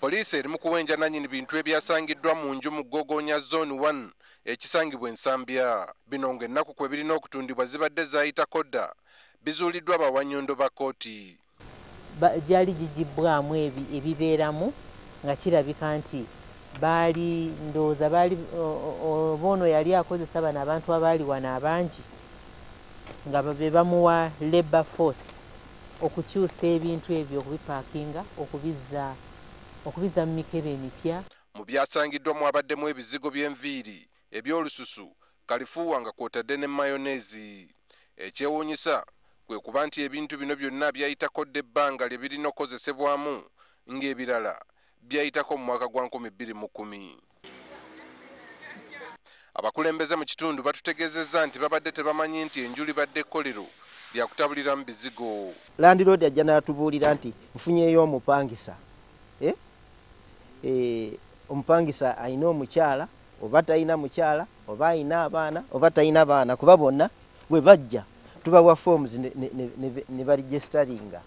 Poliisi eri mu kuwenja nannyini bintu ebyasangiddwa mu nju mu Gogonya Zone 1 ekisangibwa Ensambya. Bino ng'ennaku kwe birina okutundibwa zibadde zaayitako dda bizuuliddwa bawannyondo ba kkooti. Gyali gigibwamu ebibeeramu nga kirabika nti ndowooza baali oba ono yali akozesa bano abantu abaali wano abangi nga be bamuwa labor force okukyusa ebintu ebyo okubipaakinga okubizza mu mikebe emipya. Mu byasangiddwa mwabaddemu ebizigo by'enviiri eby'olususu kalifuuwa nga kw'otadde ne mayoneezi. Ekyewuunyisa kwe kuba nti ebintu bino byonna byayitako dda ebbanga lye birina okukozesebwamu ng'ebirala byayitako mu mwaka gwa 2010. Abakulembeze mu kitundu batutegeezezza nti babadde tebamanyi nti enju libadde ekkolero lya kutabuliramu bizigo. Landlord ajja n'atubuulira nti nfunyeeyo omupangisa. Omupangisa ayina omukyala oba talina mukyala oba ayina abaana oba talina baana kuba bonna bwe bajja tubawa forms ne baregisteringa.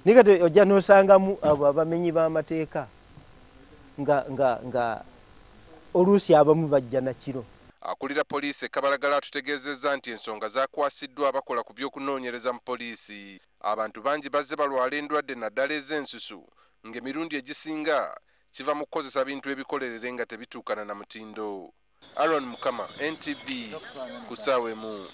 Naye kati ojja n'osangamu abo abamenyi b'amateeka nga oluusi abamu bajja na kiro. Akulira poliisi Kabalagala atutegeezezza nti ensonga zaakwasiddwa abakola ku by'okunoonyereza mu poliisi. Abantu bangi bazze balwala endwadde naddala ez'ensusu ng'emirundi egisinga kiva mu kukozesa bintu ebikolerere nga tebituukana na mutindo. Aaron Mukama, NTV, ku ssaawa emu.